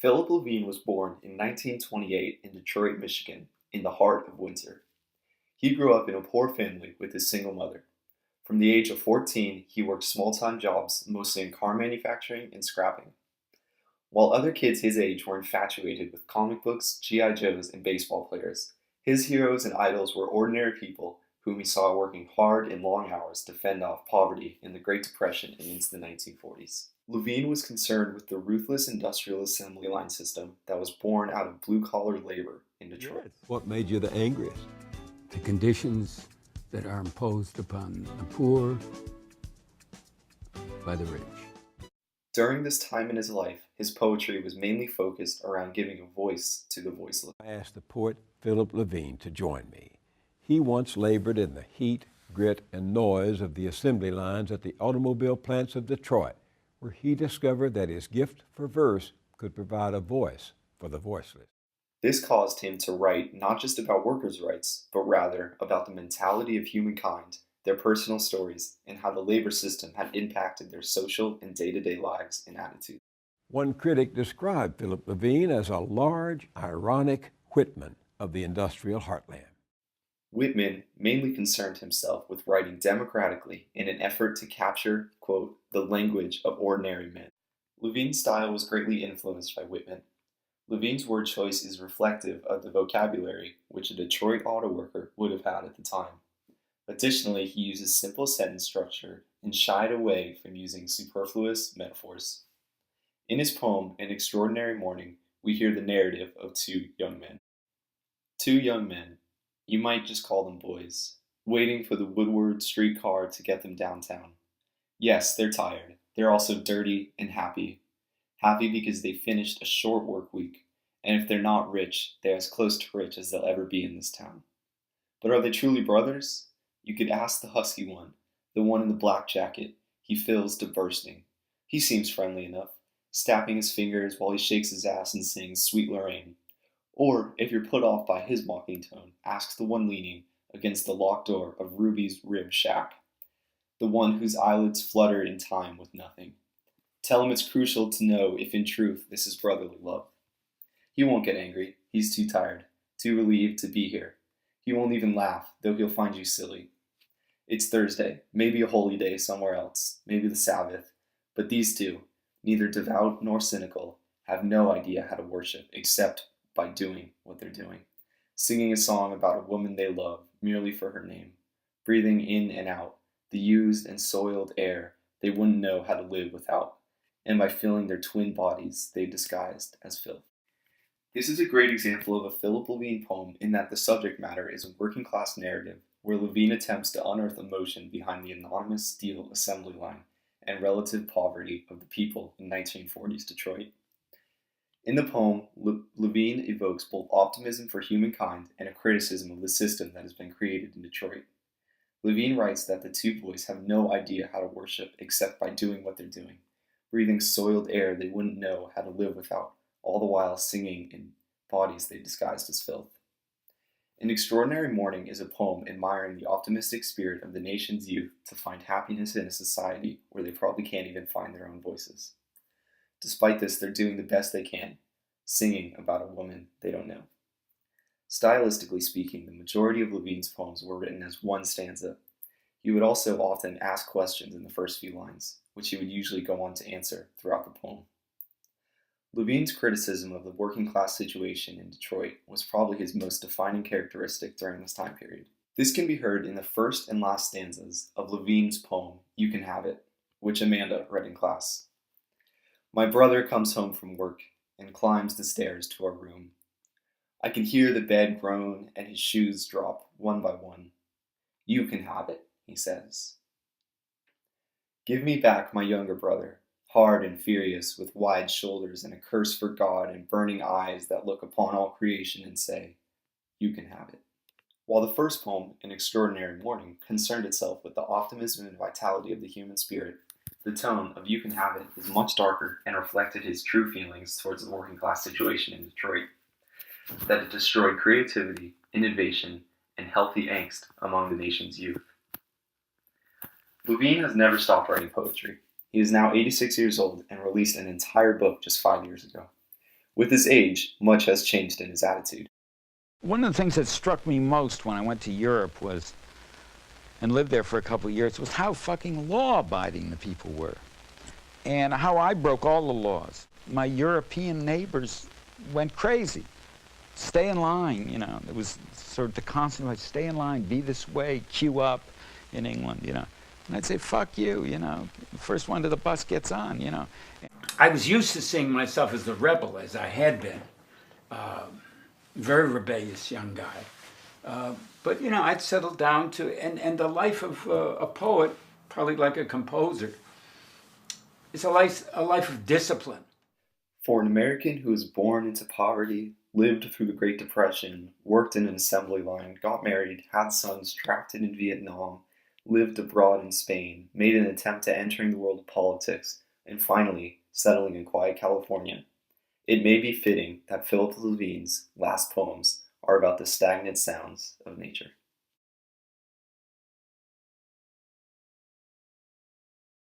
Phillip Levine was born in 1928 in Detroit, Michigan, in the heart of winter. He grew up in a poor family with his single mother. From the age of 14, he worked small-time jobs, mostly in car manufacturing and scrapping. While other kids his age were infatuated with comic books, G.I. Joes, and baseball players, his heroes and idols were ordinary people whom he saw working hard and long hours to fend off poverty in the Great Depression and into the 1940s. Levine was concerned with the ruthless industrial assembly line system that was born out of blue-collar labor in Detroit. What made you the angriest? The conditions that are imposed upon the poor by the rich. During this time in his life, his poetry was mainly focused around giving a voice to the voiceless. I asked the poet Phillip Levine to join me. He once labored in the heat, grit, and noise of the assembly lines at the automobile plants of Detroit, where he discovered that his gift for verse could provide a voice for the voiceless. This caused him to write not just about workers' rights, but rather about the mentality of humankind, their personal stories, and how the labor system had impacted their social and day-to-day lives and attitudes. One critic described Phillip Levine as a large, ironic Whitman of the industrial heartland. Whitman mainly concerned himself with writing democratically in an effort to capture, quote, the language of ordinary men. Levine's style was greatly influenced by Whitman. Levine's word choice is reflective of the vocabulary which a Detroit auto worker would have had at the time. Additionally, he uses simple sentence structure and shied away from using superfluous metaphors. In his poem, An Extraordinary Morning, we hear the narrative of two young men. Two young men, you might just call them boys, waiting for the Woodward streetcar to get them downtown. Yes, they're tired. They're also dirty and happy. Happy because they finished a short work week, and if they're not rich, they're as close to rich as they'll ever be in this town. But are they truly brothers? You could ask the husky one, the one in the black jacket. He fills to bursting. He seems friendly enough, snapping his fingers while he shakes his ass and sings Sweet Lorraine. Or, if you're put off by his mocking tone, ask the one leaning against the locked door of Ruby's rib shack, the one whose eyelids flutter in time with nothing. Tell him it's crucial to know if in truth this is brotherly love. He won't get angry. He's too tired, too relieved to be here. He won't even laugh, though he'll find you silly. It's Thursday, maybe a holy day somewhere else, maybe the Sabbath, but these two, neither devout nor cynical, have no idea how to worship except by doing what they're doing, singing a song about a woman they love merely for her name, breathing in and out the used and soiled air they wouldn't know how to live without, and by filling their twin bodies they disguised as filth. This is a great example of a Phillip Levine poem in that the subject matter is a working-class narrative where Levine attempts to unearth emotion behind the anonymous steel assembly line and relative poverty of the people in 1940s Detroit. In the poem, Levine evokes both optimism for humankind and a criticism of the system that has been created in Detroit. Levine writes that the two boys have no idea how to worship except by doing what they're doing, breathing soiled air they wouldn't know how to live without, all the while singing in bodies they disguised as filth. An Extraordinary Morning is a poem admiring the optimistic spirit of the nation's youth to find happiness in a society where they probably can't even find their own voices. Despite this, they're doing the best they can, singing about a woman they don't know. Stylistically speaking, the majority of Levine's poems were written as one stanza. He would also often ask questions in the first few lines, which he would usually go on to answer throughout the poem. Levine's criticism of the working-class situation in Detroit was probably his most defining characteristic during this time period. This can be heard in the first and last stanzas of Levine's poem, You Can Have It, which Amanda read in class. My brother comes home from work and climbs the stairs to our room. I can hear the bed groan and his shoes drop one by one. You can have it, he says. Give me back my younger brother, hard and furious, with wide shoulders and a curse for God and burning eyes that look upon all creation and say, you can have it. While the first poem, An Extraordinary Morning, concerned itself with the optimism and vitality of the human spirit, the tone of You Can Have It is much darker and reflected his true feelings towards the working class situation in Detroit, that it destroyed creativity, innovation, and healthy angst among the nation's youth. Levine has never stopped writing poetry. He is now 86 years old and released an entire book just 5 years ago. With his age, much has changed in his attitude. One of the things that struck me most when I went to Europe was, and lived there for a couple of years, was how fucking law-abiding the people were. And how I broke all the laws. My European neighbors went crazy. Stay in line, you know. It was sort of the constant, like, stay in line, be this way, queue up in England, you know. And I'd say, fuck you, you know. The first one to the bus gets on, you know. I was used to seeing myself as the rebel, as I had been. Very rebellious young guy. But, you know, I'd settled down to, and the life of a poet, probably like a composer, is a life of discipline. For an American who was born into poverty, lived through the Great Depression, worked in an assembly line, got married, had sons, drafted in Vietnam, lived abroad in Spain, made an attempt at entering the world of politics, and finally settling in quiet California, it may be fitting that Phillip Levine's last poems are about the stagnant sounds of nature.